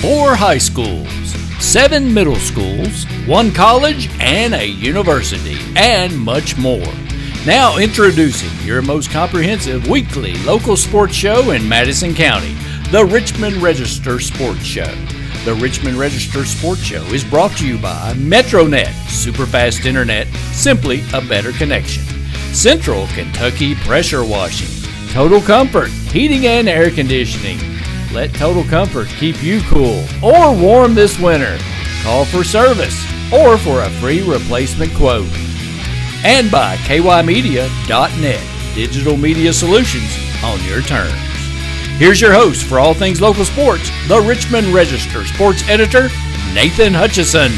4 high schools, 7 middle schools, 1 college, and a university, and much more. Now introducing your most comprehensive weekly local sports show in Madison County, the Richmond Register Sports Show. The Richmond Register Sports Show is brought to you by MetroNet, superfast internet, simply a better connection. Central Kentucky Pressure Washing, Total Comfort, heating and air conditioning. Let Total Comfort keep you cool or warm this winter. Call for service or for a free replacement quote. And by kymedia.net, digital media solutions on your terms. Here's your host for all things local sports, the Richmond Register sports editor, Nathan Hutchinson.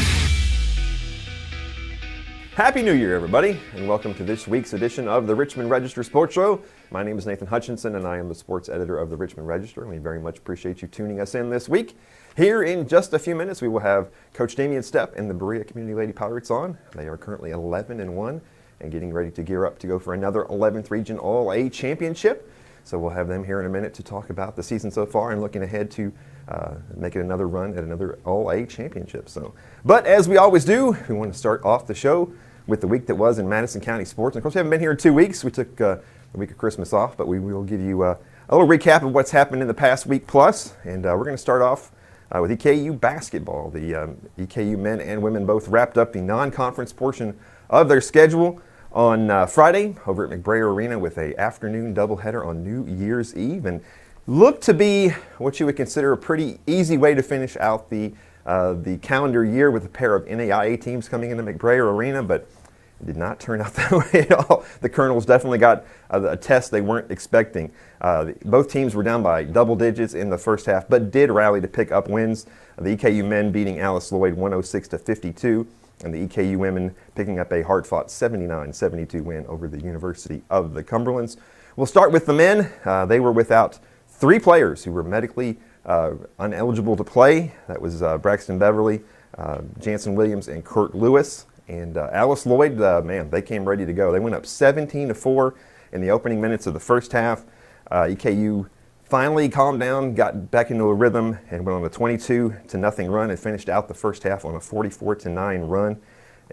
Happy New Year, everybody, and welcome to this week's edition of the Richmond Register Sports Show. My name is Nathan Hutchinson, and I am the sports editor of the Richmond Register, and we very much appreciate you tuning us in this week. Here in just a few minutes, we will have Coach Damian Stepp and the Berea Community Lady Pirates on. They are currently 11-1 and getting ready to gear up to go for another 11th Region All-A Championship. So we'll have them here in a minute to talk about the season so far and looking ahead to making another run at another All-A Championship. But as we always do, we want to start off the show with the week that was in Madison County sports. And of course, we haven't been here in 2 weeks. We took the week of Christmas off, but we will give you a little recap of what's happened in the past week plus. And we're going to start off with EKU basketball. The EKU men and women both wrapped up the non-conference portion of their schedule on Friday over at McBrayer Arena with an afternoon doubleheader on New Year's Eve, and looked to be what you would consider a pretty easy way to finish out the calendar year with a pair of NAIA teams coming into McBrayer Arena, but it did not turn out that way at all. The Colonels definitely got a test they weren't expecting. Both teams were down by double digits in the first half, but did rally to pick up wins. The EKU men beating Alice Lloyd 106-52, and the EKU women picking up a hard-fought 79-72 win over the University of the Cumberlands. We'll start with the men. They were without 3 players who were medically uneligible to play. That was Braxton Beverly, Jansen Williams, and Kurt Lewis. And Alice Lloyd, man, they came ready to go. They went up 17-4 in the opening minutes of the first half. EKU finally calmed down, got back into a rhythm, and went on a 22-0 run and finished out the first half on a 44-9 run.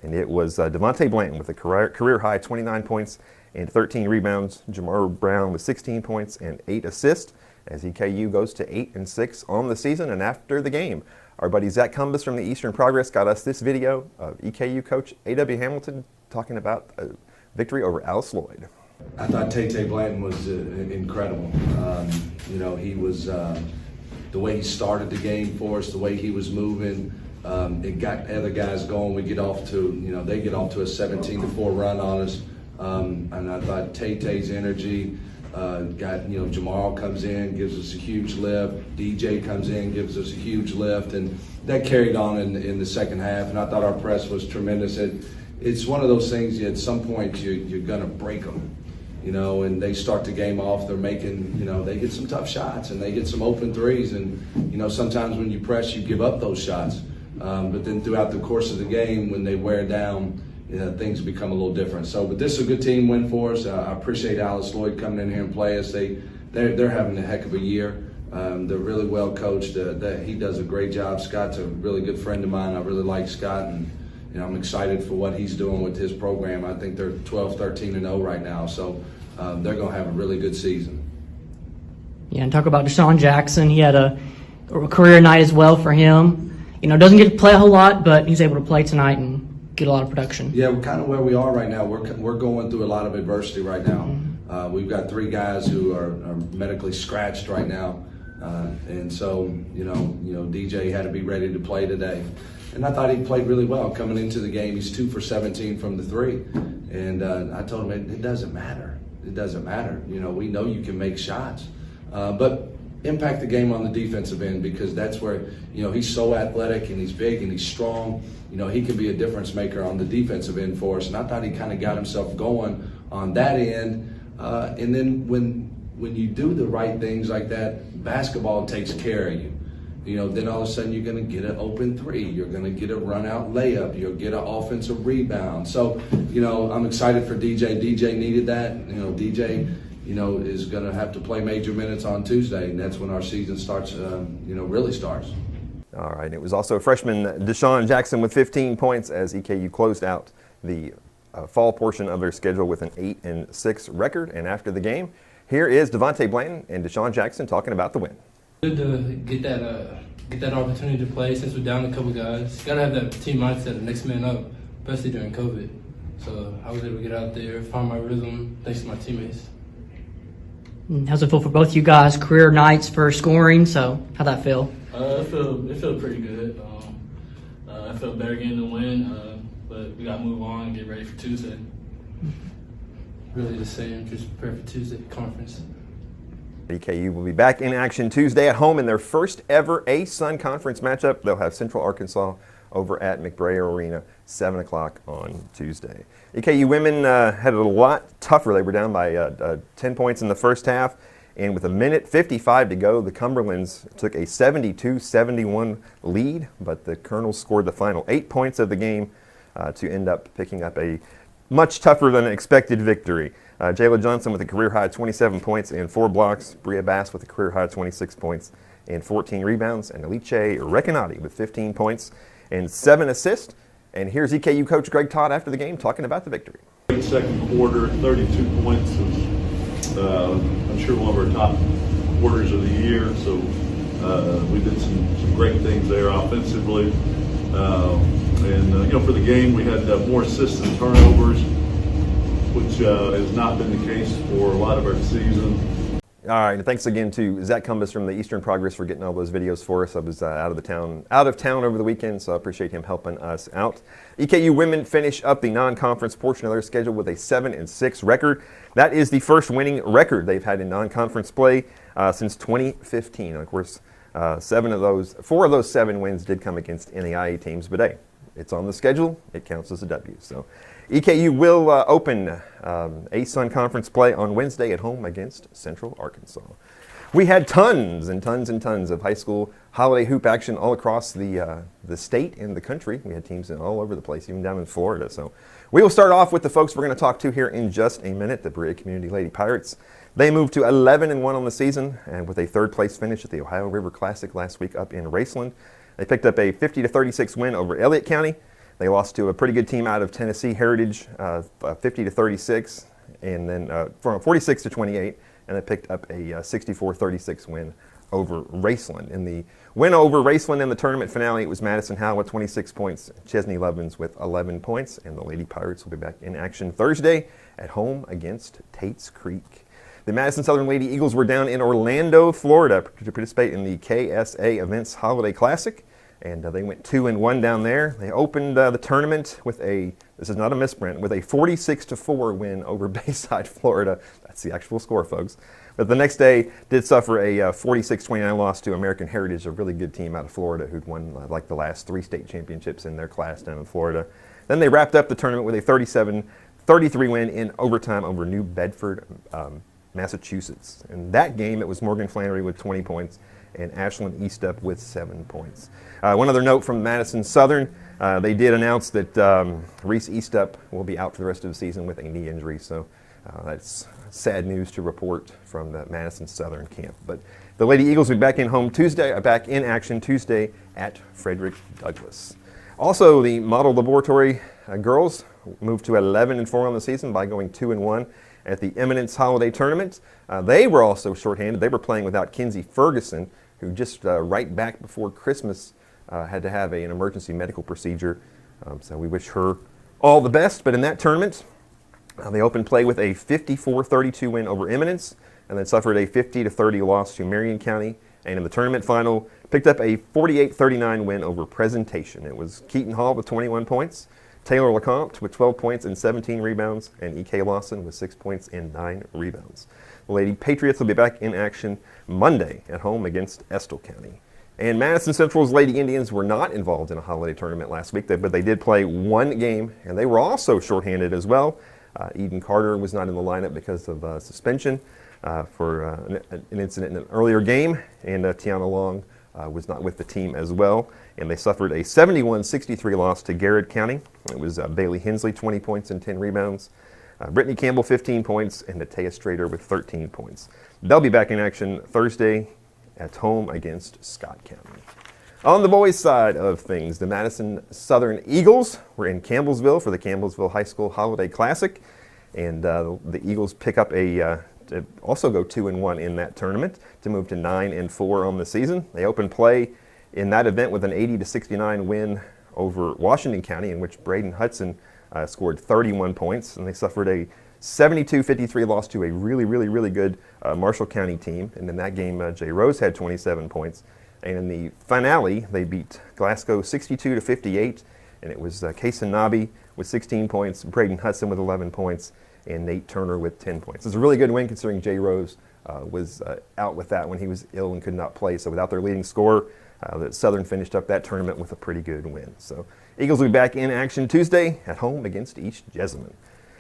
And it was Devontae Blanton with a career-high 29 points and 13 rebounds. Jamar Brown with 16 points and 8 assists as EKU goes to 8-6 on the season. And after the game, our buddy Zach Cumbus from the Eastern Progress got us this video of EKU coach A.W. Hamilton talking about a victory over Alice Lloyd. I thought Tay Blanton was incredible. He was the way he started the game for us, the way he was moving. It got other guys going. They get off to a 17-4 run on us. And I thought Tay's energy Jamal comes in, gives us a huge lift. DJ comes in, gives us a huge lift, and that carried on in the second half. And I thought our press was tremendous. It's one of those things. At some point, you're gonna break them, and they start the game off. They're making, they get some tough shots and they get some open threes, and sometimes when you press, you give up those shots. But then throughout the course of the game, when they wear down, things become a little different. But this is a good team win for us. I appreciate Alice Lloyd coming in here and play us. They're having a heck of a year. They're really well coached. He does a great job. Scott's a really good friend of mine. I really like Scott, and I'm excited for what he's doing with his program. I think they're 12-13-0 right now, so they're going to have a really good season. Yeah, and talk about Deshaun Jackson. He had a career night as well for him. Doesn't get to play a whole lot, but he's able to play tonight and get a lot of production. Yeah, we're kind of where we are right now. We're going through a lot of adversity right now. Mm-hmm. We've got 3 guys who are medically scratched right now, and so DJ had to be ready to play today. And I thought he played really well coming into the game. He's 2 for 17 from the 3, and I told him it doesn't matter. It doesn't matter. We know you can make shots, but impact the game on the defensive end, because that's where he's so athletic and he's big and he's strong. He can be a difference maker on the defensive end for us, and I thought he kind of got himself going on that end. And then when you do the right things like that, basketball takes care of you. Then all of a sudden you're going to get an open 3, you're going to get a run out layup, you'll get an offensive rebound. So I'm excited for DJ. DJ needed that. DJ is going to have to play major minutes on Tuesday, and that's when our season starts. Really starts. All right, and it was also freshman Deshaun Jackson with 15 points as EKU closed out the fall portion of their schedule with an 8-6 record. And after the game, here is Devontae Blanton and Deshaun Jackson talking about the win. Good to get that opportunity to play since we're down a couple guys. You gotta have that team mindset of next man up, especially during COVID. So I was able to get out there, find my rhythm, thanks to my teammates. How's it feel for both you guys? Career nights for scoring, so how'd that feel? It felt pretty good. I felt better getting the win, but we got to move on and get ready for Tuesday. Really the same, just prepare for Tuesday conference. EKU will be back in action Tuesday at home in their first ever A-Sun Conference matchup. They'll have Central Arkansas over at McBrea Arena, 7 o'clock on Tuesday. EKU women had it a lot tougher. They were down by 10 points in the first half, and with 1:55 to go, the Cumberlands took a 72-71 lead, but the Colonels scored the final 8 points of the game to end up picking up a much tougher than expected victory. Jayla Johnson with a career-high 27 points and 4 blocks, Bria Bass with a career-high 26 points and 14 rebounds, and Alice Recanati with 15 points and 7 assists. And here's EKU coach Greg Todd after the game talking about the victory. Great second quarter, 32 points is, I'm sure, one of our top quarters of the year. So we did some great things there offensively. For the game, we had more assists and turnovers, which has not been the case for a lot of our season. All right, and thanks again to Zach Cumbus from the Eastern Progress for getting all those videos for us. I was out of town over the weekend, so I appreciate him helping us out. EKU women finish up the non-conference portion of their schedule with a 7-6 record. That is the first winning record they've had in non-conference play since 2015. And of course, 4 of those 7 wins did come against NAIA teams, but hey, it's on the schedule. It counts as a W. So EKU will open A-Sun Conference play on Wednesday at home against Central Arkansas. We had tons and tons and tons of high school holiday hoop action all across the state and the country. We had teams all over the place, even down in Florida. So we will start off with the folks we're going to talk to here in just a minute, the Berea Community Lady Pirates. They moved to 11-1 on the season, and with a third-place finish at the Ohio River Classic last week up in Raceland. They picked up a 50-36 win over Elliott County. They lost to a pretty good team out of Tennessee, Heritage, 50-36, and then from 46-28, and they picked up a 64-36 win over Raceland. In the win over Raceland in the tournament finale, it was Madison Howe with 26 points, Chesney Levins with 11 points, and the Lady Pirates will be back in action Thursday at home against Tate's Creek. The Madison Southern Lady Eagles were down in Orlando, Florida to participate in the KSA Events Holiday Classic. And they went 2-1 down there. They opened the tournament with this is not a misprint, with a 46-4 win over Bayside, Florida. That's the actual score, folks. But the next day did suffer a 46-29 loss to American Heritage, a really good team out of Florida who'd won like the last 3 state championships in their class down in Florida. Then they wrapped up the tournament with a 37-33 win in overtime over New Bedford, Massachusetts. In that game, it was Morgan Flannery with 20 points and Ashland Eastup with 7 points. One other note from Madison Southern, they did announce that Reese Eastup will be out for the rest of the season with a knee injury, so that's sad news to report from the Madison Southern camp. But the Lady Eagles will be back in action Tuesday at Frederick Douglass. Also, the Model Laboratory girls moved to 11-4 on the season by going 2-1 at the Eminence Holiday Tournament. They were also shorthanded. They were playing without Kinsey Ferguson, who just right back before Christmas had to have an emergency medical procedure. So we wish her all the best. But in that tournament, they opened play with a 54-32 win over Eminence, and then suffered a 50-30 loss to Marion County. And in the tournament final, picked up a 48-39 win over Presentation. It was Keaton Hall with 21 points, Taylor LeCompte with 12 points and 17 rebounds, and E.K. Lawson with 6 points and 9 rebounds. The Lady Patriots will be back in action Monday at home against Estill County. And Madison Central's Lady Indians were not involved in a holiday tournament last week, but they did play 1 game, and they were also shorthanded as well. Eden Carter was not in the lineup because of suspension for an incident in an earlier game, and Tiana Long was not with the team as well. And they suffered a 71-63 loss to Garrett County. It was Bailey Hensley, 20 points and 10 rebounds. Brittany Campbell, 15 points, and Natea Strader with 13 points. They'll be back in action Thursday at home against Scott County. On the boys' side of things, the Madison Southern Eagles were in Campbellsville for the Campbellsville High School Holiday Classic, and the Eagles pick up to also go 2-1 in that tournament to move to 9-4 on the season. They opened play in that event with an 80-69 win over Washington County, in which Braden Hudson scored 31 points, and they suffered a 72-53 loss to a really good Marshall County team. And in that game, Jay Rose had 27 points. And in the finale, they beat Glasgow 62-58, and it was Kason Nabi with 16 points, Braden Hudson with 11 points, and Nate Turner with 10 points. It's a really good win considering Jay Rose was out with that when he was ill and could not play. So without their leading scorer, Southern finished up that tournament with a pretty good win. So Eagles will be back in action Tuesday at home against East Jessamine.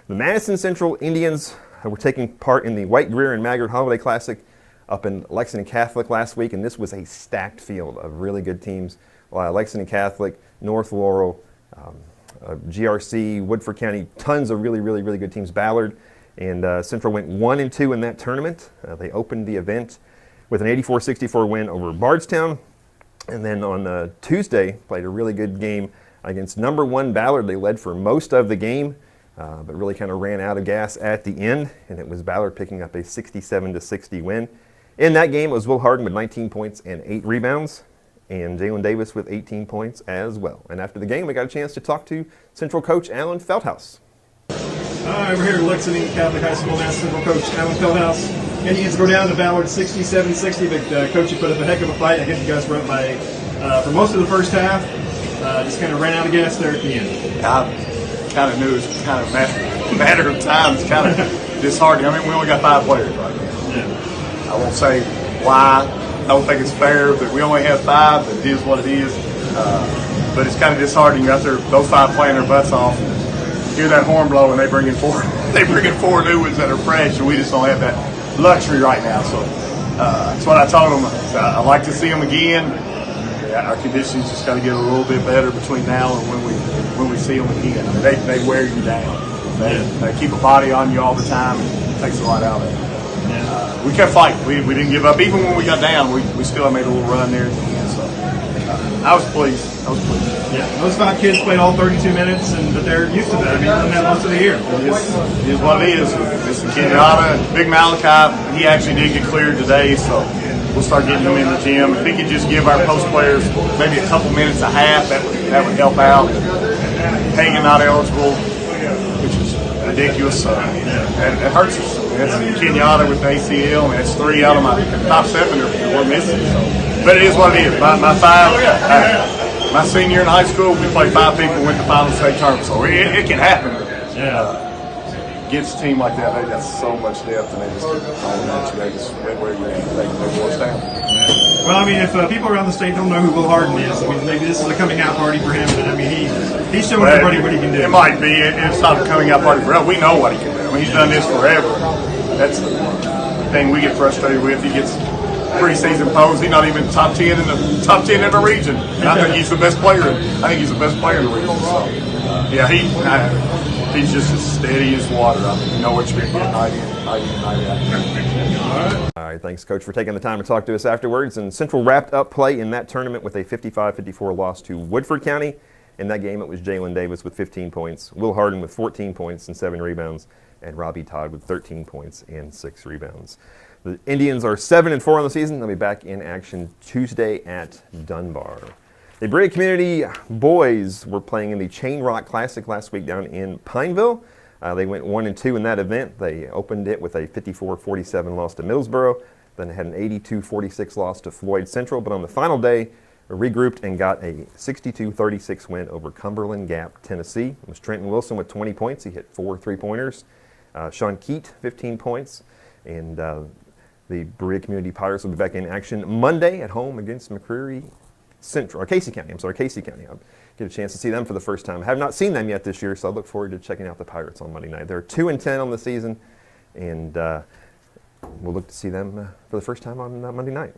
The Madison Central Indians were taking part in the White Greer and Maggard Holiday Classic up in Lexington Catholic last week, and this was a stacked field of really good teams. Lexington Catholic, North Laurel, GRC, Woodford County, tons of really good teams. Ballard and Central went 1-2 in that tournament. They opened the event with an 84-64 win over Bardstown, and then on Tuesday played a really good game against number 1 Ballard. They led for most of the game, but really kind of ran out of gas at the end, and it was Ballard picking up a 67-60 win. In that game, it was Will Harden with 19 points and 8 rebounds, and Jalen Davis with 18 points as well. And after the game, we got a chance to talk to Central coach Alan Feldhaus. We're here at Lexington Catholic High School now. Central coach Alan Feldhaus. Indians go down to Ballard 67-60, but coach, you put up a heck of a fight. I guess you guys were up by for most of the first half. Just kind of ran out of gas there at the end. I kind of knew it was kind of a matter of time. It's kind of disheartening. I mean, we only got 5 players right now. Yeah. I won't say why. I don't think it's fair, but we only have 5. It is what it is. But it's kind of disheartening. You're out there, those 5 playing their butts off. Hear that horn blow, and they bring in 4. They bring in 4 new ones that are fresh, and we just don't have that luxury right now. So that's what I told them. I'd like to see them again. Our conditions just got to get a little bit better between now and when we see them again. They wear you down. They keep a body on you all the time, and it takes a lot out of it. We kept fighting. We didn't give up. Even when we got down, we still made a little run there at the end. So I was pleased. Yeah, those 5 kids played all 32 minutes, but they're used to that. I mean, they've done that most of the year. It is what it is. Mr. Kenyatta, Big Malachi, he actually did get cleared today, so we'll start getting him in the gym. If he could just give our post players maybe a couple minutes a half, that would help out. Hagan not eligible, which is ridiculous. It hurts us. That's Kenyatta with the ACL, and that's 3 out of my top 7 that we're missing. So. But it is what it is. My 5. My senior year in high school, we played 5 people, went to final state tournament, so it can happen. Against a team like that, they got so much depth, and they just they wear you down. They force down. Well, I mean, if people around the state don't know who Will Harden is, I mean, maybe this is a coming out party for him. But I mean, he's showing everybody what he can do. It might be. It's not a coming out party for us. We know what he can do. I mean, he's done this forever. That's the thing we get frustrated with. He gets preseason polls. He's not even top 10 in the region. And I think he's the best player. I think he's the best player in the region. So, yeah, he's just as steady as water. I mean, you know what you're going to get night in, night out. All right, thanks, Coach, for taking the time to talk to us afterwards. And Central wrapped up play in that tournament with a 55-54 loss to Woodford County. In that game, it was Jalen Davis with 15 points, Will Harden with 14 points and 7 rebounds, and Robbie Todd with 13 points and 6 rebounds. The Indians are 7-4 on the season. They'll be back in action Tuesday at Dunbar. The Berea Community boys were playing in the Chain Rock Classic last week down in Pineville. They went 1-2 in that event. They opened it with a 54-47 loss to Middlesboro. Then they had an 82-46 loss to Floyd Central. But on the final day, regrouped and got a 62-36 win over Cumberland Gap, Tennessee. It was Trenton Wilson with 20 points. He hit 4 3-pointers. Sean Keat, 15 points. And the Berea Community Pirates will be back in action Monday at home against McCreary Central, or Casey County. I'll get a chance to see them for the first time. I have not seen them yet this year, so I look forward to checking out the Pirates on Monday night. They're 2-10 on the season, and we'll look to see them for the first time on Monday night.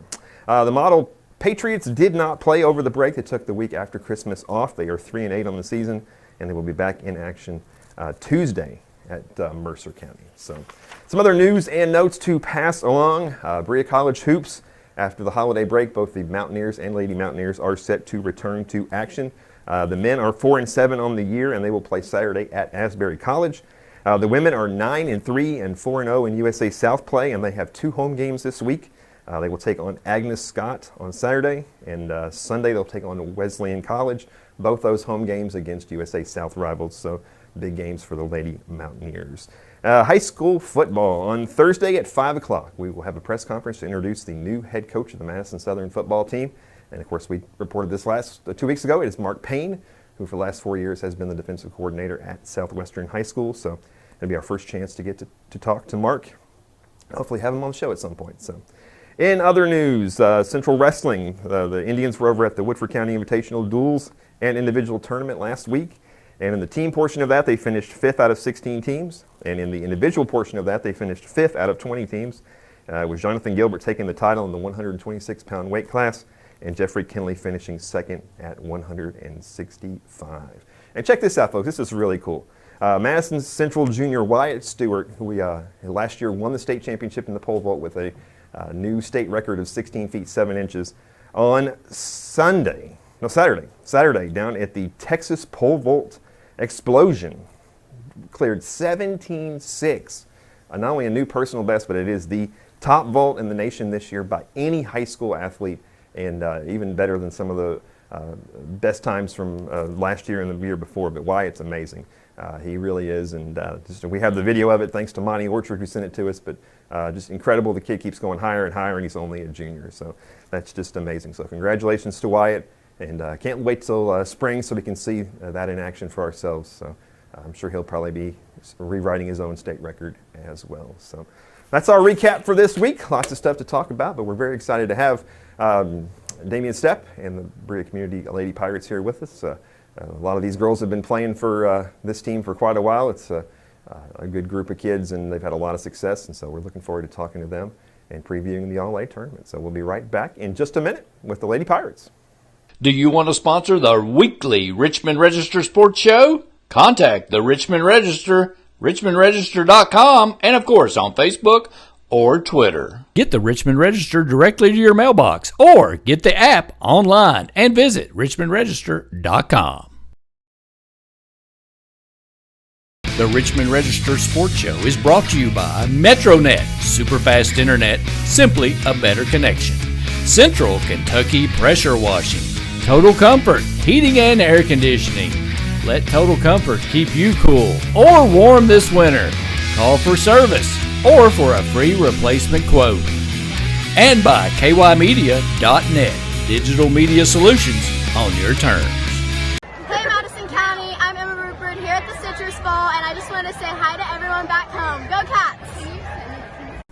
The Model Patriots did not play over the break. They took the week after Christmas off. They are 3-8 on the season, and they will be back in action Tuesday at Mercer County. So, some other news and notes to pass along. Berea College Hoops After the holiday break, both the Mountaineers and Lady Mountaineers are set to return to action. The men are 4-7 on the year, and they will play Saturday at Asbury College. The women are 9-3 and 4-0 in USA South play, and they have 2 home games this week. They will take on Agnes Scott on Saturday, and Sunday they'll take on Wesleyan College. Both those home games against USA South rivals, so big games for the Lady Mountaineers. High school football on Thursday at 5 o'clock. We will have a press conference to introduce the new head coach of the Madison Southern football team. And of course, we reported this last 2 weeks ago. It is Mark Payne, who for the last 4 years has been the defensive coordinator at Southwestern High School. So it'll be our first chance to get to talk to Mark. Hopefully have him on the show at some point. So, in other news, Central Wrestling, the Indians were over at the Woodford County Invitational Duels and Individual Tournament last week. And in the team portion of that, they finished 5th out of 16 teams. And in the individual portion of that, they finished 5th out of 20 teams, with Jonathan Gilbert taking the title in the 126-pound weight class, and Jeffrey Kinley finishing 2nd at 165. And check this out, folks. This is really cool. Madison Central junior Wyatt Stewart, who last year won the state championship in the pole vault with a new state record of 16 feet 7 inches, on Saturday, down at the Texas Pole Vault Explosion, cleared 17.6. Not only a new personal best, but it is the top vault in the nation this year by any high school athlete, and even better than some of the best times from last year and the year before. But Wyatt's amazing. He really is, and we have the video of it thanks to Monty Orchard, who sent it to us, but just incredible. The kid keeps going higher and higher, and he's only a junior, so that's just amazing. So congratulations to Wyatt, and can't wait till spring so we can see that in action for ourselves. So I'm sure he'll probably be rewriting his own state record as well. So that's our recap for this week. Lots of stuff to talk about, but we're very excited to have Damian Stepp and the Berea Community Lady Pirates here with us. A lot of these girls have been playing for this team for quite a while. It's a good group of kids, and they've had a lot of success, and so we're looking forward to talking to them and previewing the All-A tournament. So we'll be right back in just a minute with the Lady Pirates. Do you want to sponsor the weekly Richmond Register Sports Show? Contact the Richmond Register, richmondregister.com, and of course on Facebook or Twitter. Get the Richmond Register directly to your mailbox, or get the app online and visit richmondregister.com. The Richmond Register Sports Show is brought to you by MetroNet, superfast internet, simply a better connection. Central Kentucky Pressure Washing, Total Comfort, heating and air conditioning. Let Total Comfort keep you cool or warm this winter. Call for service or for a free replacement quote. And by kymedia.net, digital media solutions on your terms. Hey Madison County, I'm Emma Rupert here at the Citrus Bowl, and I just want to say hi to everyone back home. Go Cats!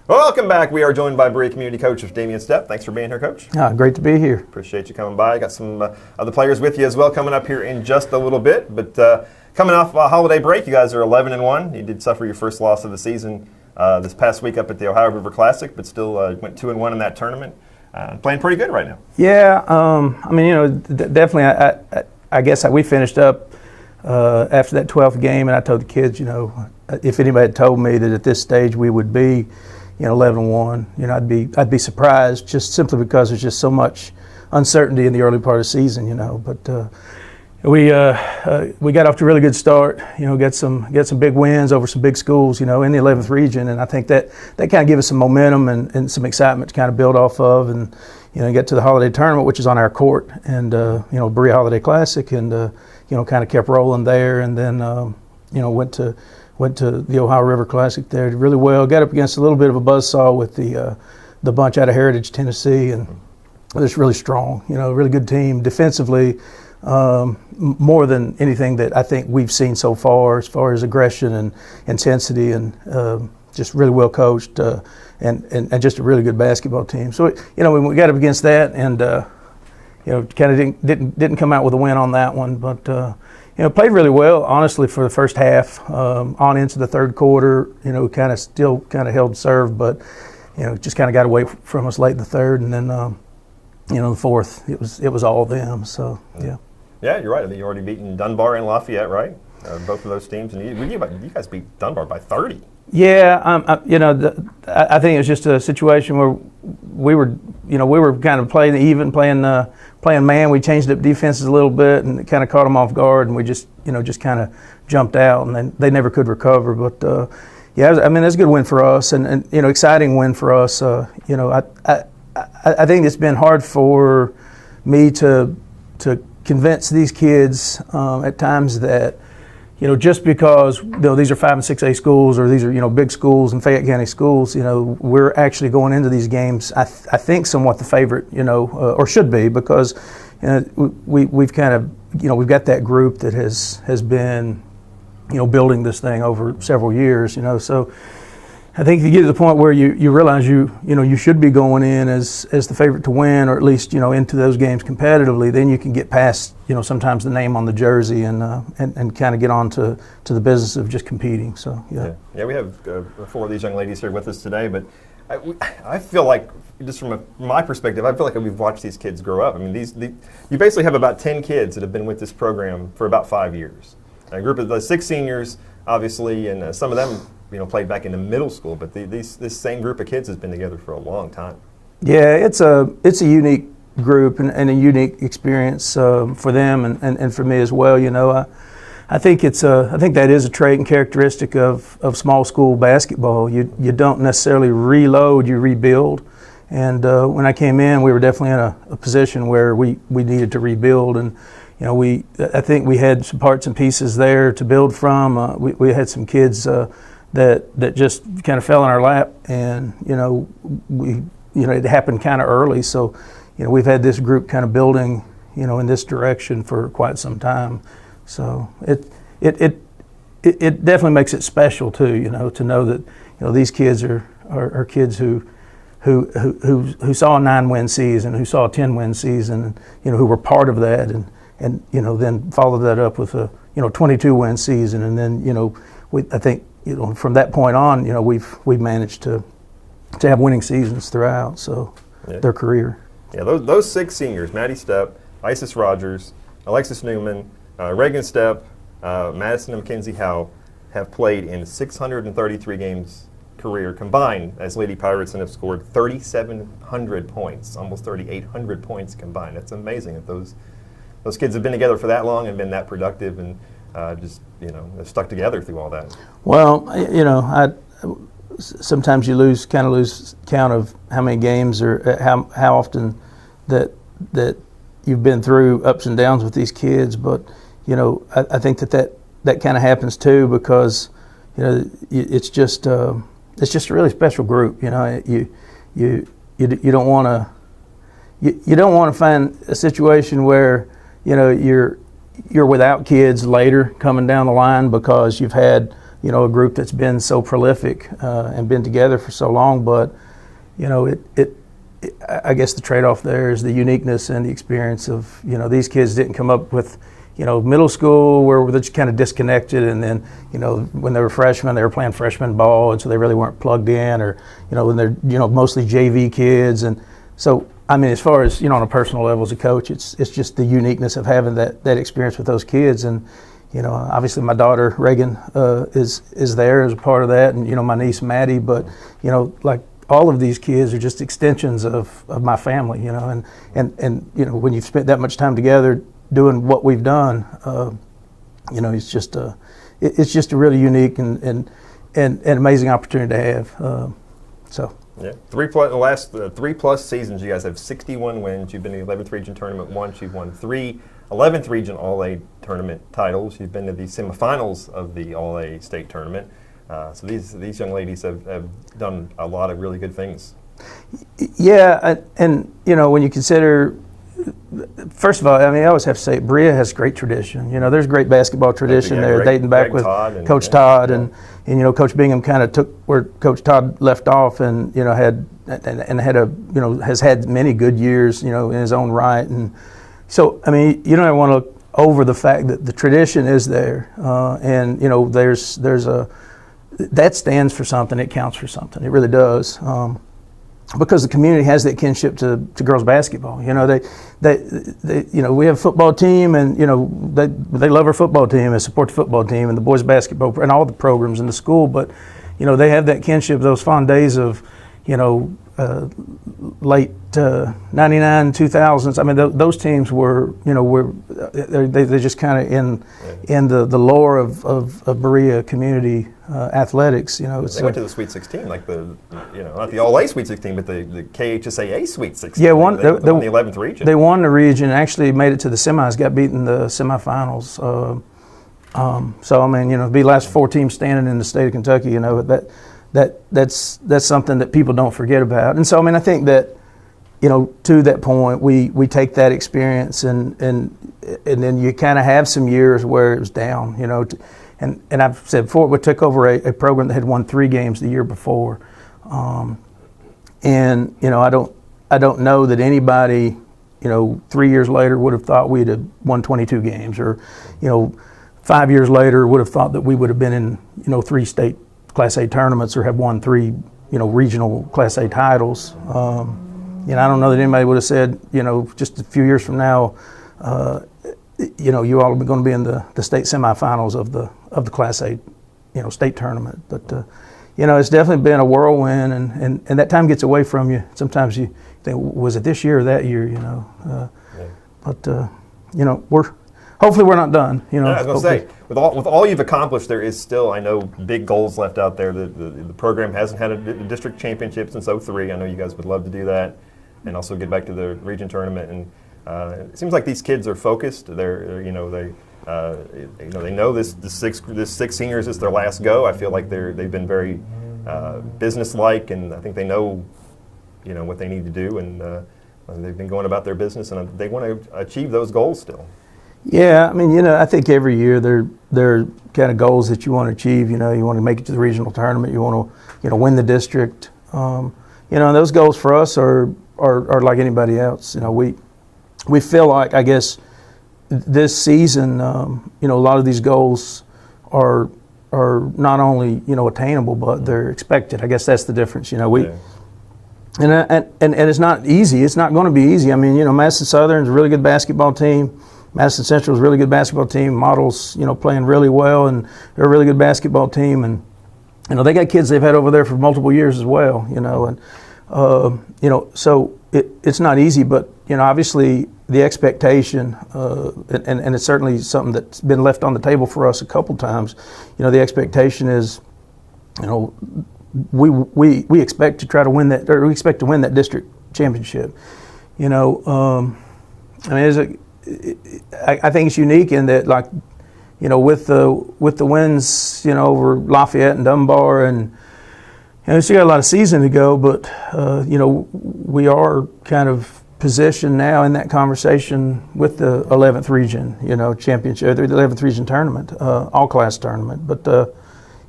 Welcome back. We are joined by Berea Community Coach Damian Stepp. Thanks for being here, Coach. Great to be here. Appreciate you coming by. Got some other players with you as well coming up here in just a little bit. But coming off a holiday break, you guys are 11-1. You did suffer your first loss of the season this past week up at the Ohio River Classic, but still went 2-1 in that tournament. Playing pretty good right now. Yeah, definitely. I guess we finished up after that 12th game, and I told the kids, if anybody had told me that at this stage we would be 11-1, I'd be surprised, just simply because there's just so much uncertainty in the early part of the season, But we got off to a really good start. Get some big wins over some big schools, in the 11th region, and I think that kind of gave us some momentum and some excitement to kind of build off of, and get to the holiday tournament, which is on our court, and Berea Holiday Classic, and kind of kept rolling there, and then went to the Ohio River Classic there, did really well. Got up against a little bit of a buzzsaw with the bunch out of Heritage, Tennessee, and it's really strong. Really good team defensively, more than anything that I think we've seen so far as aggression and intensity, and just really well coached, and just a really good basketball team. So when we got up against that, and kind of didn't come out with a win on that one, but. Played really well, honestly, for the first half, on into the third quarter, still held serve, but, just kind of got away from us late in the third, and then, the fourth, it was all them, so, yeah. Yeah, you're right. I think you already beaten Dunbar and Lafayette, right? Both of those teams, and you guys beat Dunbar by 30. Yeah, I think it was just a situation where we were we were kind of playing man. We changed up defenses a little bit, and it kind of caught them off guard, and we just kind of jumped out, and then they never could recover. But yeah, I mean, that's a good win for us, and exciting win for us. I think it's been hard for me to convince these kids at times that, just because these are 5 and 6A schools, or these are big schools and Fayette County schools, we're actually going into these games, I think, somewhat the favorite, or should be, because we've kind of we've got that group that has been building this thing over several years, so I think if you get to the point where you realize you should be going in as the favorite to win, or at least into those games competitively, then you can get past sometimes the name on the jersey and kind of get on to the business of just competing. So yeah, we have 4 of these young ladies here with us today, but I feel like, just from my perspective, I feel like we've watched these kids grow up. I mean, you basically have about 10 kids that have been with this program for about 5 years. A group of the 6 seniors, obviously, and some of them played back into middle school, but this same group of kids has been together for a long time. Yeah, it's a unique group and a unique experience for them and for me as well. I think that is a trait and characteristic of small school basketball. You don't necessarily reload, you rebuild. And when I came in, we were definitely in a position where we needed to rebuild, and I think we had some parts and pieces there to build from. We had some kids that just kind of fell in our lap, and it happened kind of early. So we've had this group kind of building in this direction for quite some time. So it definitely makes it special too, to know that these kids are kids who saw a 9-win season, who saw a 10-win season, who were part of that, and then followed that up with a 22-win season, and then I think from that point on, we've managed to have winning seasons throughout. So their career. Yeah, those 6 seniors: Maddie Stepp, Isis Rogers, Alexis Newman, Reagan Stepp, Madison and Mackenzie Howe, have played in 633 games career combined as Lady Pirates, and have scored 3,700 points, almost 3,800 points combined. That's amazing that those kids have been together for that long and been that productive, and have stuck together through all that. Well, sometimes you lose count of how many games or how often that you've been through ups and downs with these kids, but I think that kind of happens too, because it's just a really special group. You don't want to find a situation where you're without kids later coming down the line, because you've had a group that's been so prolific and been together for so long. But I guess the trade-off there is the uniqueness and the experience of these kids didn't come up with middle school where they're just kind of disconnected, and then when they were freshmen they were playing freshman ball, and so they really weren't plugged in, or when they're mostly JV kids. And so I mean, as far as on a personal level as a coach, it's just the uniqueness of having that experience with those kids. And obviously my daughter Reagan is there as a part of that, and my niece Maddie. But like all of these kids are just extensions of my family. And when you've spent that much time together doing what we've done, it's just a really unique and amazing opportunity to have. Yeah, the last 3+ seasons, you guys have 61 wins. You've been in the 11th region tournament once. You've won 3 11th region All-A tournament titles. You've been to the semifinals of the All-A state tournament. So these young ladies have done a lot of really good things. Yeah, and when you consider, first of all, I mean, I always have to say, Berea has great tradition. There's great basketball tradition there, dating back with Coach Todd, and Coach Bingham kind of took where Coach Todd left off, and had has had many good years, in his own right. And so, I mean, you don't want to look over the fact that the tradition is there, and there's that stands for something. It counts for something. It really does. Because the community has that kinship to girls basketball. We have a football team, and they love our football team and support the football team and the boys basketball and all the programs in the school. But they have that kinship, those fond days of late 99, 2000s. I mean, those teams were, they're just kind of in the lore of Berea community athletics. They went to the Sweet 16, like not the All-A Sweet 16, but the KHSAA Sweet 16. Yeah, they won the 11th region. They won the region, actually made it to the semis, got beaten in the semifinals. So I mean, to be the last 4 teams standing in the state of Kentucky, that's something that people don't forget about. And so I mean, I think that to that point, we take that experience and then you kind of have some years where it was down, and I've said before, we took over a program that had won 3 games the year before, and I don't know that anybody 3 years later would have thought we'd have won 22 games, or 5 years later would have thought that we would have been in 3 state Class A tournaments or have won 3 regional Class A titles. I don't know that anybody would have said just a few years from now you all are going to be in the state semifinals of the Class A state tournament. But it's definitely been a whirlwind, and that time gets away from you. Sometimes you think, was it this year or that year? But hopefully we're not done. I was going to say, with all you've accomplished, there is still, I know, big goals left out there. The program hasn't had a district championship since '03. I know you guys would love to do that, and also get back to the region tournament. And it seems like these kids are focused. They know this 6 seniors is their last go. I feel like they've been very businesslike, and I think they know what they need to do, and they've been going about their business, and they want to achieve those goals still. Yeah, I mean, I think every year there are kind of goals that you want to achieve. You want to make it to the regional tournament. You want to, win the district. And those goals for us are like anybody else. We feel like, I guess, this season, a lot of these goals are not only attainable, but they're expected. I guess that's the difference. And it's not easy. It's not going to be easy. I mean, Madison Southern's a really good basketball team. Madison Central's a really good basketball team. Model's, playing really well, and they're a really good basketball team. And, they got kids they've had over there for multiple years as well, and, so it's not easy, but, obviously the expectation, and it's certainly something that's been left on the table for us a couple times, the expectation is, we expect to try to win that, or we expect to win that district championship. I think it's unique in that, like, with the wins, over Lafayette and Dunbar, and still got a lot of season to go, but we are kind of positioned now in that conversation with the 11th region, championship, the 11th region tournament, all class tournament. But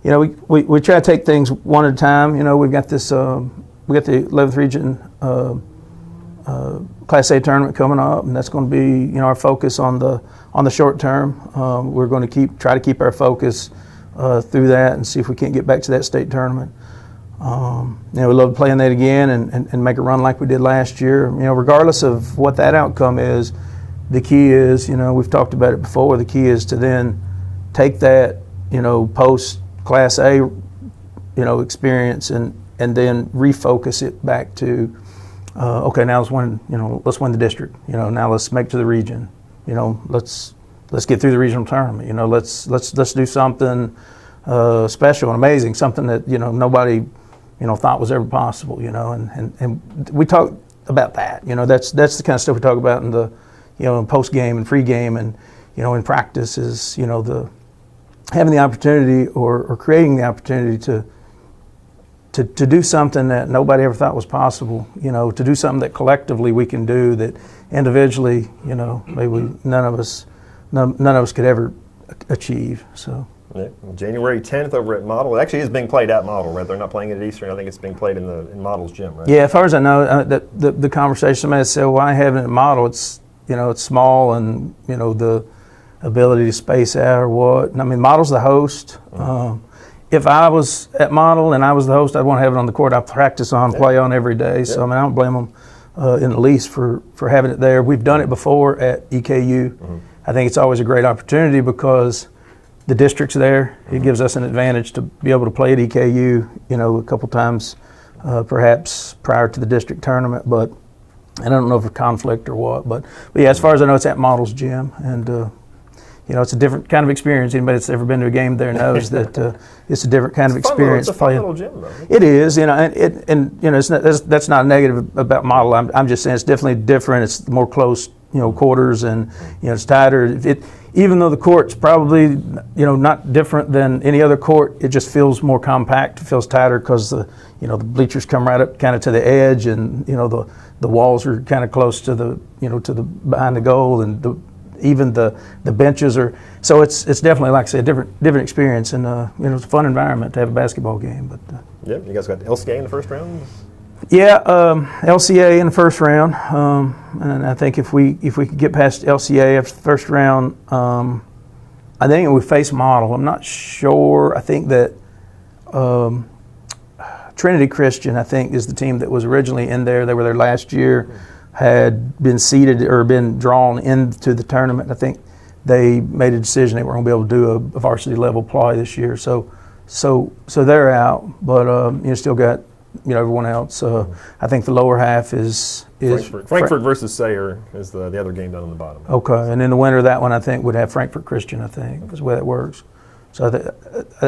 we try to take things one at a time. We've got this, we got the 11th region Class A tournament coming up, and that's going to be our focus on the short term. We're going to try to keep our focus through that and see if we can't get back to that state tournament. We love playing that again and make a run like we did last year. Regardless of what that outcome is, the key is, we've talked about it before, the key is to then take that, post Class A, experience and then refocus it back to, okay, now let's win the district. Now let's make it to the region. Let's get through the regional tournament. Let's do something special and amazing, something that nobody thought was ever possible. And we talk about that. That's the kind of stuff we talk about in the in post game and pre game, and in practice is the having the opportunity or creating the opportunity to do something that nobody ever thought was possible, to do something that collectively we can do that individually, maybe none of us could ever achieve. So. Yeah. January 10th over at Model. It actually is being played at Model, right? They're not playing it at Eastern. I think it's being played in Model's gym, right? Yeah, as far as I know, the conversation, somebody said, well, why having it at Model? It's, it's small, and, the ability to space out or what. And, I mean, Model's the host. If I was at Model and I was the host, I'd want to have it on the court I practice on, play on every day. So, I mean, I don't blame them in the least for having it there. We've done it before at EKU. I think it's always a great opportunity because the district's there. It gives us an advantage to be able to play at EKU, a couple times perhaps prior to the district tournament, but I don't know if it's conflict or what. But yeah, as far as I know, it's at Models Gym, and it's a different kind of experience. Anybody that's ever been to a game there knows that it's a different kind of experience. It's a fun little gym, though. It is, and it's not, that's not negative about Model. I'm just saying it's definitely different. It's more close, quarters, and it's tighter. Even though the court's probably not different than any other court, it just feels more compact. It feels tighter because the bleachers come right up kind of to the edge, and the walls are kind of close to the behind the goal, and even the benches are. So it's definitely, like I said, a different experience, and it's a fun environment to have a basketball game. But yeah, you guys got LCA in the first round. Yeah, LCA in the first round, and I think if we could get past LCA after the first round, I think we face Model. I'm not sure. I think that Trinity Christian, I think, is the team that was originally in there. They were there last year, had been seeded or been drawn into the tournament. I think they made a decision they weren't going to be able to do a varsity level play this year. So they're out, but still got everyone else. I think the lower half is Frankfurt versus Sayre is the other game down on the bottom. Okay, and then the winner of that one, I think, would have Frankfurt Christian. I think is the way that works. So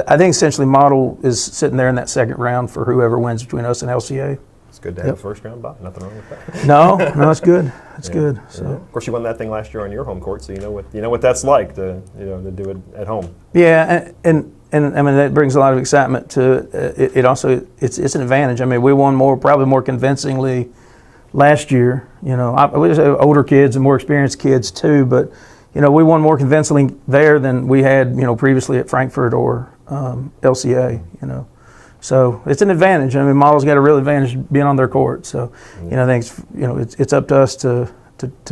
I think essentially Model is sitting there in that second round for whoever wins between us and LCA. It's good to have a first round bye. Nothing wrong with that. No, it's good. It's good. So of course you won that thing last year on your home court, so you know what that's like to do it at home. Yeah, and I mean that brings a lot of excitement to it. It also it's an advantage. I mean we won probably more convincingly last year. We just have older kids and more experienced kids too, but we won more convincingly there than we had previously at Frankfurt or LCA. So it's an advantage. I mean, Model's got a real advantage being on their court. So, I think it's up to us to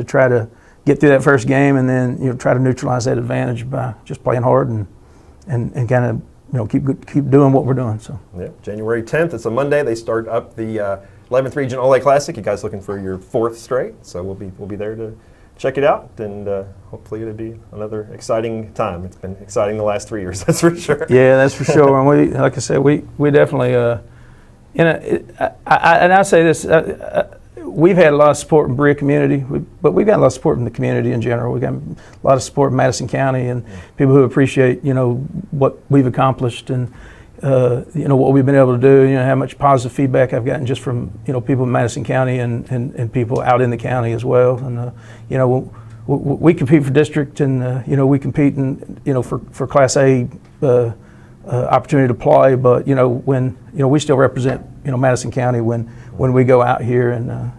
try to get through that first game, and then try to neutralize that advantage by just playing hard and kind of keep doing what we're doing. So yeah, January 10th. It's a Monday. They start up the 11th Region All-A Classic. You guys looking for your 4th straight? So we'll be there to check it out, and hopefully it'll be another exciting time. It's been exciting the last 3 years, that's for sure. Yeah, that's for sure. And like I said, we definitely, and I say this, we've had a lot of support in Berea community, but we've got a lot of support in the community in general. We've got a lot of support in Madison County, and people who appreciate, what we've accomplished, and what we've been able to do, how much positive feedback I've gotten just from, people in Madison County and people out in the county as well. And, we compete for district, and, we compete in, for Class A opportunity to play. But, when, we still represent, Madison County when we go out here, and,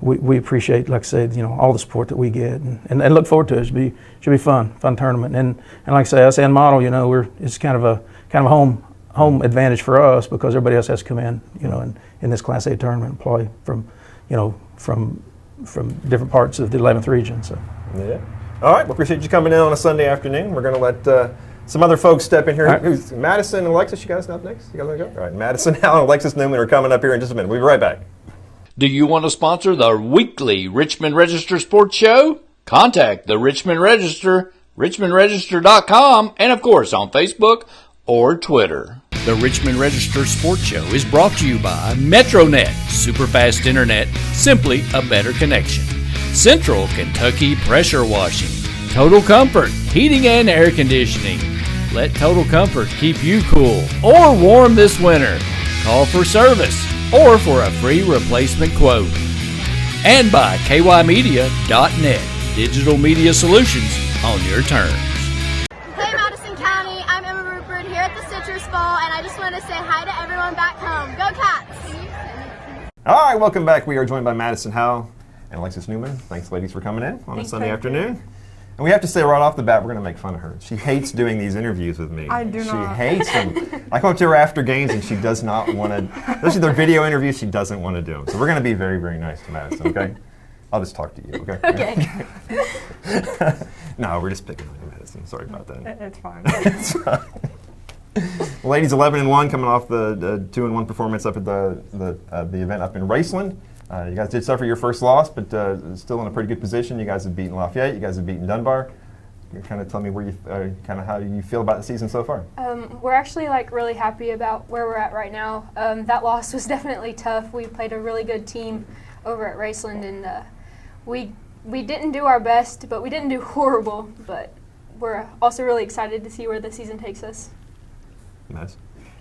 we appreciate, like I said, all the support that we get, and look forward to it. It should be fun tournament. And like I say, us and Model, it's kind of a home advantage for us, because everybody else has to come in, in this Class A tournament and play from different parts of the 11th region. So yeah. All right. Well, appreciate you coming in on a Sunday afternoon. We're going to let some other folks step in here. Right. Who's Madison and Alexis? You guys up next? You guys want to go? All right. Madison, Al, and Alexis Newman are coming up here in just a minute. We'll be right back. Do you want to sponsor the weekly Richmond Register Sports Show? Contact the Richmond Register, richmondregister.com, and of course on Facebook or Twitter. The Richmond Register Sports Show is brought to you by MetroNet, superfast internet, simply a better connection. Central Kentucky Pressure Washing, Total Comfort, heating and air conditioning. Let Total Comfort keep you cool or warm this winter. Call for service or for a free replacement quote. And by kymedia.net, digital media solutions on your terms. Hey Madison County, I'm Emma Rupert here at the Citrus Bowl, and I just want to say hi to everyone back home. Go Cats! All right, welcome back. We are joined by Madison Howell and Alexis Newman. Thanks, ladies, for coming in on a Sunday afternoon. And we have to say right off the bat, we're going to make fun of her. She hates doing these interviews with me. I do not. She hates them. I come up to her after games, and she does not want to, especially their video interviews, she doesn't want to do them. So we're going to be very, very nice to Madison, okay? I'll just talk to you, okay? Okay. No, we're just picking on you, Madison. Sorry about that. It's fine. It's fine. Well, ladies, 11-1, coming off the 2-1 performance up at the event up in Raceland. You guys did suffer your first loss, but still in a pretty good position. You guys have beaten Lafayette. You guys have beaten Dunbar. kind of tell me where you kind of how you feel about the season so far. We're actually like really happy about where we're at right now. That loss was definitely tough. We played a really good team over at Raceland, and we didn't do our best, but we didn't do horrible. But we're also really excited to see where the season takes us. Nice.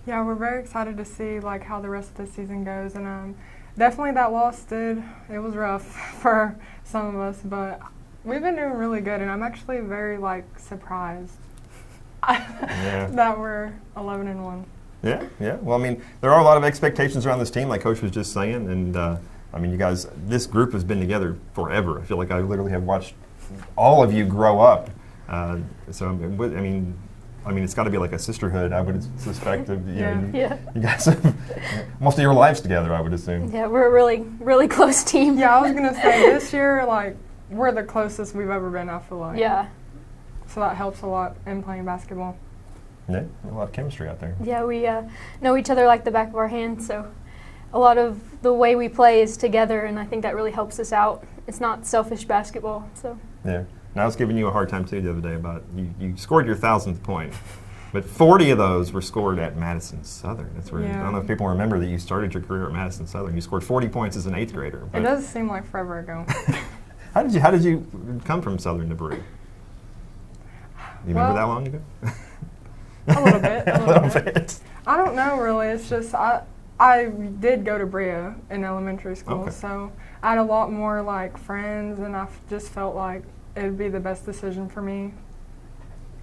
Yeah, we're very excited to see like how the rest of the season goes, and definitely that loss it was rough for some of us, but we've been doing really good, and I'm actually very like surprised that we're 11-1. Yeah, yeah. Well, I mean, there are a lot of expectations around this team, like Coach was just saying, and I mean, you guys, this group has been together forever. I feel like I literally have watched all of you grow up. So I mean, it's got to be like a sisterhood, I would suspect. Of, you know, you guys have most of your lives together, I would assume. Yeah, we're a really, really close team. Yeah, I was going to say, this year, like, we're the closest we've ever been, I feel like. Yeah. So that helps a lot in playing basketball. Yeah, a lot of chemistry out there. Yeah, we know each other like the back of our hand, so a lot of the way we play is together, and I think that really helps us out. It's not selfish basketball, so. Yeah. And I was giving you a hard time, too, the other day about you scored your 1,000th point, but 40 of those were scored at Madison Southern. That's where, I don't know if people remember that you started your career at Madison Southern. You scored 40 points as an 8th grader. It does seem like forever ago. How did you come from Southern to Berea? You remember that long ago? A little bit. A little bit. I don't know, really. It's just I did go to Berea in elementary school, so I had a lot more like friends, and I just felt like it would be the best decision for me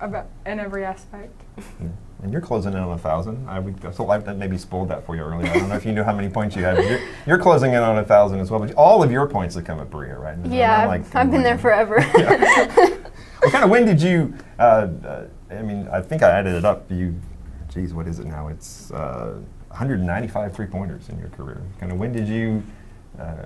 in every aspect. Yeah. And you're closing in on 1,000. I thought that maybe spoiled that for you earlier. I don't know if you knew how many points you had. But you're closing in on 1,000 as well. But all of your points have come at Berea, right? Yeah, I've been there forever. What kind of when did you? I mean, I think I added it up. Geez, what is it now? It's 195 3-pointers in your career. Kind of when did you?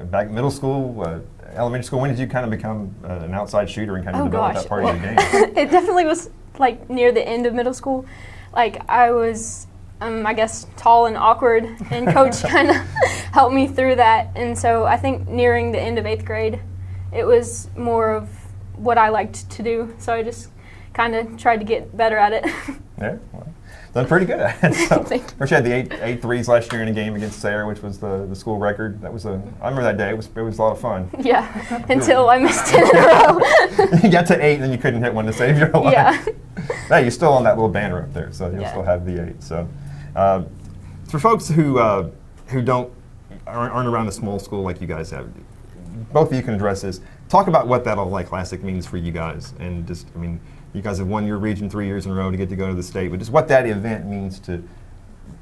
Back in middle school, elementary school, when did you kind of become an outside shooter and kind of develop that part of your game? It definitely was like near the end of middle school. Like I was, I guess, tall and awkward, and Coach kind of helped me through that. And so I think nearing the end of 8th grade, it was more of what I liked to do. So I just kind of tried to get better at it. Yeah, well, done pretty good at it. So, first you had the eight threes last year in a game against Sayre, which was the school record. That was I remember that day. It was a lot of fun. Yeah, until I missed 10 in a row. You got to 8 and then you couldn't hit one to save your life. Yeah. Hey, you're still on that little banner up there, so you'll still have the 8. So, for folks who aren't around a small school like you guys have, both of you can address this. Talk about what that All-Like Classic means for you guys, and just, I mean, you guys have won your region 3 years in a row to get to go to the state, but just what that event means to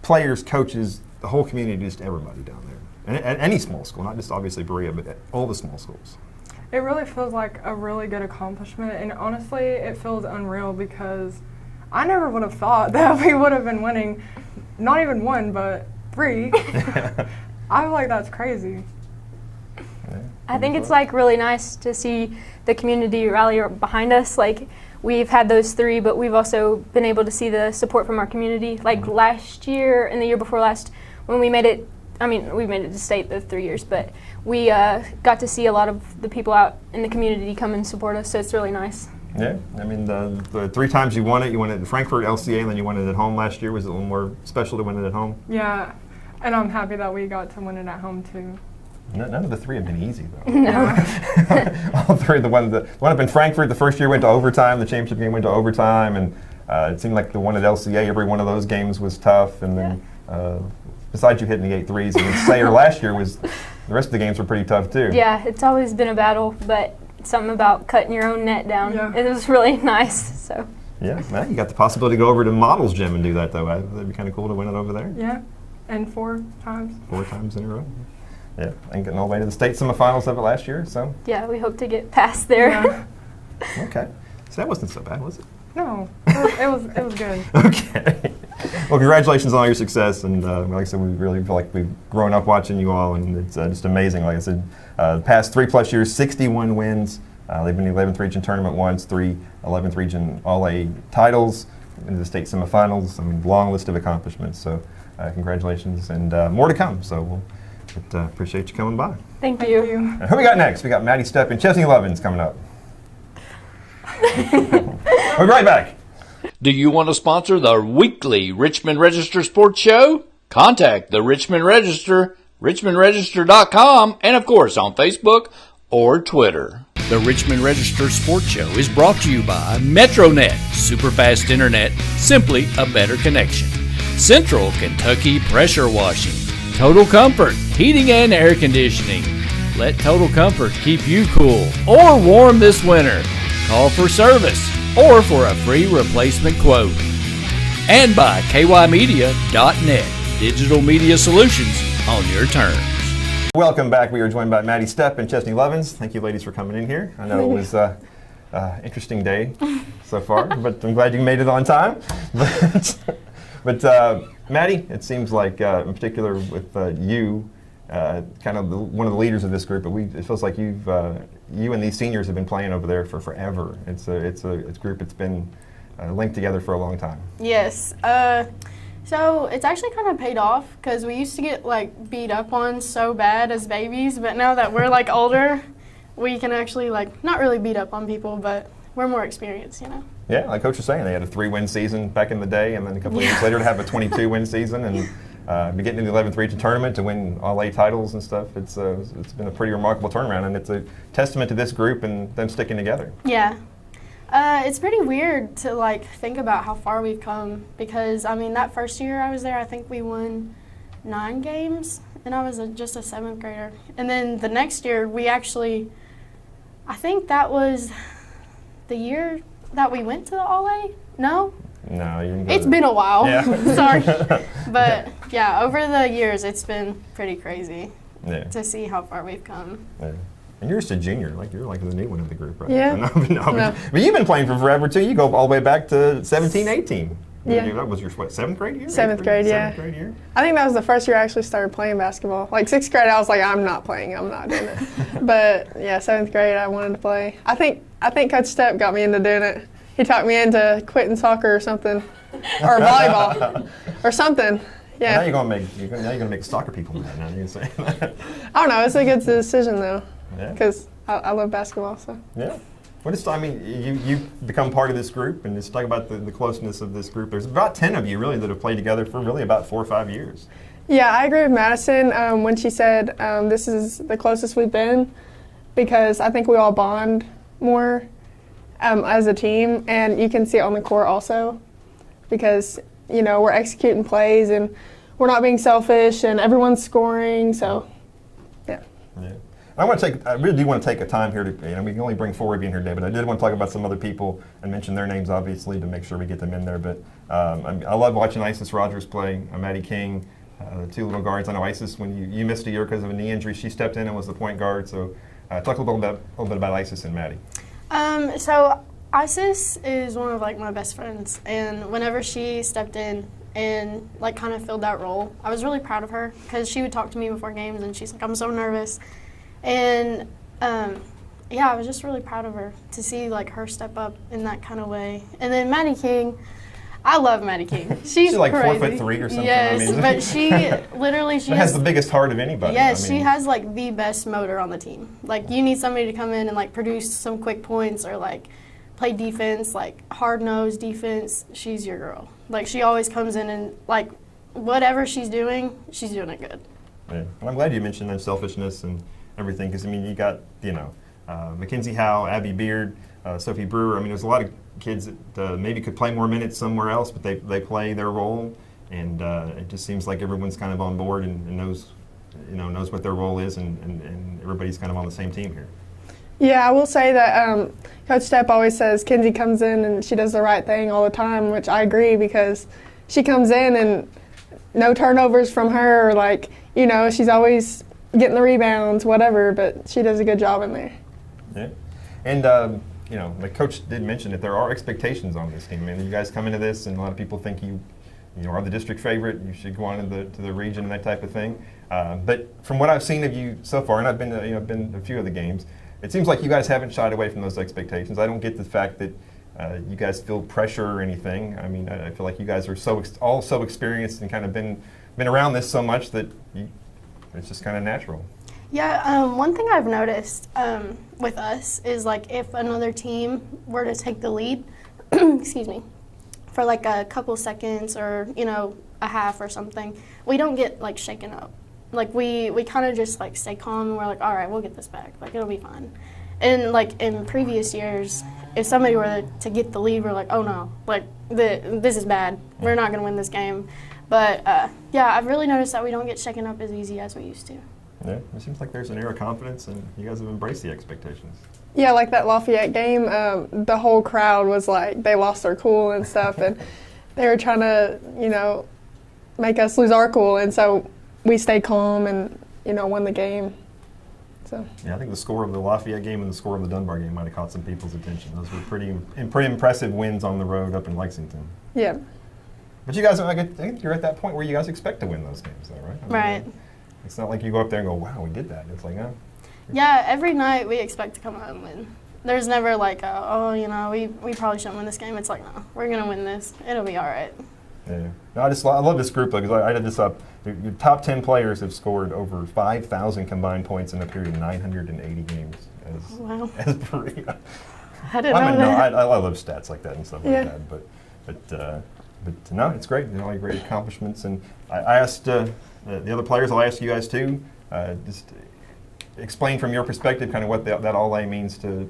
players, coaches, the whole community, just everybody down there. And at any small school, not just obviously Berea, but at all the small schools. It really feels like a really good accomplishment, and honestly, it feels unreal because I never would have thought that we would have been winning, not even 1, but 3. I feel like that's crazy. I think it's like really nice to see the community rally behind us. Like we've had those 3, but we've also been able to see the support from our community. Like last year and the year before last, when we made it, I mean, we made it to state the 3 years, but we got to see a lot of the people out in the community come and support us, so it's really nice. Yeah, I mean, the 3 times you won it in Frankfurt, LCA, and then you won it at home last year. Was it a little more special to win it at home? Yeah, and I'm happy that we got to win it at home too. None of the 3 have been easy, though. No. All 3, the one up in Frankfurt, the first year went to overtime, the championship game went to overtime, and it seemed like the one at LCA, every one of those games was tough. And then, besides you hitting the 8 threes, and Sayre last year the rest of the games were pretty tough, too. Yeah, it's always been a battle, but something about cutting your own net down. Yeah. It was really nice, so. Yeah, well, you got the possibility to go over to Models Gym and do that, though. That'd be kind of cool to win it over there. Yeah, and 4 times. 4 times in a row. Yeah, and getting all the way to the state semifinals of it last year, so. Yeah, we hope to get past there. Yeah. Okay, so that wasn't so bad, was it? No, it was good. Okay. Well, congratulations on all your success, and like I said, we really feel like we've grown up watching you all, and it's just amazing. Like I said, the past 3+ years, 61 wins. They've been in the 11th region tournament once, 3 11th region All-A titles, into the state semifinals. I mean, long list of accomplishments. So, congratulations, and more to come. So we'll appreciate you coming by. Thank you. Who we got next? We got Maddie Stepp and Chesney Lovins coming up. We'll be right back. Do you want to sponsor the weekly Richmond Register Sports Show? Contact the Richmond Register, richmondregister.com, and of course on Facebook or Twitter. The Richmond Register Sports Show is brought to you by MetroNet, superfast internet, simply a better connection. Central Kentucky Pressure Washing, Total Comfort, heating and air conditioning. Let Total Comfort keep you cool or warm this winter. Call for service or for a free replacement quote. And by kymedia.net, digital media solutions on your terms. Welcome back. We are joined by Maddie Stepp and Chesney Lovins. Thank you, ladies, for coming in here. I know it was an interesting day so far, but I'm glad you made it on time. But Maddie, it seems like, in particular with you, kind of one of the leaders of this group, but it feels like you and these seniors have been playing over there for forever. It's a group that's been linked together for a long time. Yes. So it's actually kind of paid off because we used to get like beat up on so bad as babies, but now that we're like older, we can actually like not really beat up on people, but we're more experienced, you know. Yeah, like Coach was saying, they had a 3-win season back in the day, and then a couple of years later to have a 22-win season, and be getting into the 11th region tournament to win all 8 titles and stuff. It's been a pretty remarkable turnaround, and it's a testament to this group and them sticking together. Yeah. It's pretty weird to like think about how far we've come because I mean that first year I was there I think we won 9 games and I was just a 7th grader, and then the next year we actually I think that was the year that we went to the All-A. No, you didn't. It's been a while. Yeah. Sorry, but yeah, over the years it's been pretty crazy to see how far we've come. Yeah. And you're just a junior, you're like the new one of the group, right? Yeah. No. But you've been playing for forever too. You go all the way back to 17, 18. Yeah. That was your, 7th grade year? 7th grade, yeah. 7th grade year? I think that was the first year I actually started playing basketball. Like 6th grade, I was like, I'm not playing, I'm not doing it. But yeah, 7th grade, I wanted to play. I think Coach Stepp got me into doing it. He talked me into quitting soccer or something, or volleyball, or something. Yeah. Well, now you're gonna make soccer people mad. Now you're saying that. I don't know. It's a good decision though, Yeah. because I love basketball. So. Yeah. Well, you become part of this group, and just talk about the closeness of this group. There's about 10 of you really that have played together for really about 4 or 5 years. Yeah, I agree with Madison when she said this is the closest we've been, because I think we all bond more as a team, and you can see it on the court also, because we're executing plays and we're not being selfish, and everyone's scoring. So, yeah. Yeah. I really do want to take a time here to, we can only bring 4 of you in here today, but I did want to talk about some other people and mention their names, obviously, to make sure we get them in there. But I love watching Isis Rogers play, Maddie King, the 2 little guards. I know Isis, when you missed a year because of a knee injury, she stepped in and was the point guard. So talk a little bit about Isis and Maddie. So Isis is one of my best friends, and whenever she stepped in and kind of filled that role, I was really proud of her because she would talk to me before games and she's like, I'm so nervous. And I was just really proud of her to see her step up in that kind of way. And then Maddie King, I love Maddie King. She's like crazy. 4'3" or something. Yes, but she literally has the biggest heart of anybody. Yes, she has the best motor on the team. You need somebody to come in and produce some quick points or play defense, hard-nosed defense. She's your girl. She always comes in and whatever she's doing it good. Yeah, and I'm glad you mentioned unselfishness and everything, because you got Mackenzie Howe, Abby Beard, Sophie Brewer. There's a lot of kids that maybe could play more minutes somewhere else, but they play their role, and it just seems like everyone's kind of on board and knows what their role is, and everybody's kind of on the same team here. Yeah, I will say that Coach Stepp always says Kenzie comes in and she does the right thing all the time, which I agree, because she comes in and no turnovers from her, she's always getting the rebounds, whatever, but she does a good job in there. Yeah. And, the coach did mention that there are expectations on this team. You guys come into this, and a lot of people think you are the district favorite. You should go on to the region and that type of thing. But from what I've seen of you so far, and I've been to a few of the games, it seems like you guys haven't shied away from those expectations. I don't get the fact that you guys feel pressure or anything. I feel like you guys are all so experienced and kind of been around this so much that it's just kind of natural. Yeah, one thing I've noticed with us is like if another team were to take the lead, excuse me, for like a couple seconds or, you know, a half or something, we don't get like shaken up. Like we kind of just like stay calm and we're like, all right, we'll get this back. Like it'll be fine. And like in previous years, if somebody were to get the lead, we're like, oh no, like this is bad. We're not going to win this game. But yeah, I've really noticed that we don't get shaken up as easy as we used to. Yeah, it seems like there's an air of confidence, and you guys have embraced the expectations. Yeah, like that Lafayette game, the whole crowd was like, they lost their cool and stuff, and they were trying to, you know, make us lose our cool, and so we stayed calm and, you know, won the game. So. Yeah, I think the score of the Lafayette game and the score of the Dunbar game might have caught some people's attention. Those were pretty impressive wins on the road up in Lexington. Yeah. But you guys, I think you're at that point where you guys expect to win those games, though, right? Right. It's not like you go up there and go, wow, we did that. It's like, oh. Yeah, every night we expect to come out and win. There's never like, oh, you know, we probably shouldn't win this game. It's like, no, we're going to win this. It'll be all right. Yeah. No, I love this group, because I did this up. Your top 10 players have scored over 5,000 combined points in a period of 980 games as Berea. I didn't know that. I love stats like that and stuff like that. But no, it's great. All your great accomplishments. And I asked the other players, I'll ask you guys too, just explain from your perspective kind of what that All-A means to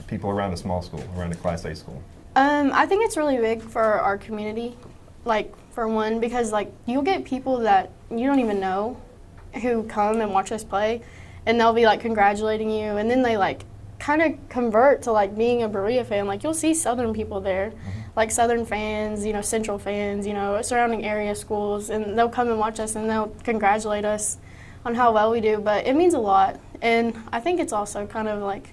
people around a small school, around a Class A school. I think it's really big for our community, like for one, because like you'll get people that you don't even know who come and watch us play, and they'll be like congratulating you, and then they like kind of convert to like being a Berea fan. Like you'll see Southern people there, like Southern fans, you know, Central fans, you know, surrounding area schools, and they'll come and watch us and they'll congratulate us on how well we do. But it means a lot, and I think it's also kind of like,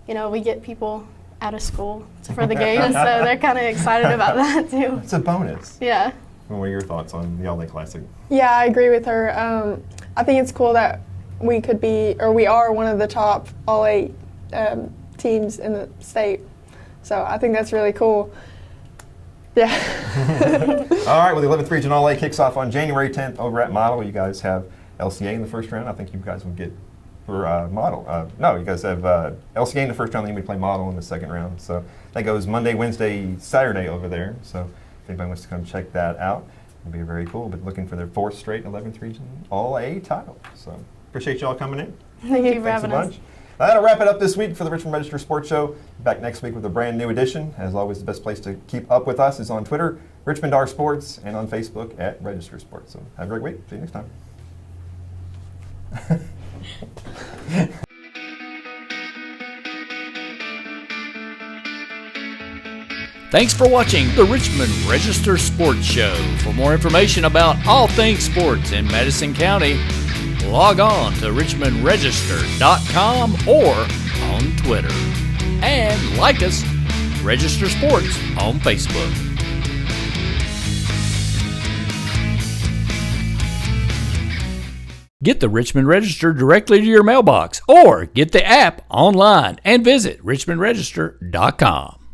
you know, we get people out of school for the game, so they're kind of excited about that too. It's a bonus. Yeah. What are your thoughts on the All-A Classic? Yeah, I agree with her. I think it's cool that we could be, or we are one of the top All-A teams in the state. So I think that's really cool. Yeah. All right, well, the 11th Region All-A kicks off on January 10th over at Model. You guys have LCA in the first round. I think you guys would get for Model. No, you guys have LCA in the first round, then we play Model in the second round. So that goes Monday, Wednesday, Saturday over there. So if anybody wants to come check that out, it'll be very cool. But looking for their 4th straight 11th Region All-A title. So appreciate you all coming in. Thank you for having us. Bunch. That'll wrap it up this week for the Richmond Register Sports Show. Back next week with a brand new edition. As always, the best place to keep up with us is on Twitter, Richmond R Sports, and on Facebook at Register Sports. So have a great week. See you next time. Thanks for watching the Richmond Register Sports Show. For more information about all things sports in Madison County, log on to richmondregister.com or on Twitter. And like us, Register Sports on Facebook. Get the Richmond Register directly to your mailbox or get the app online and visit richmondregister.com.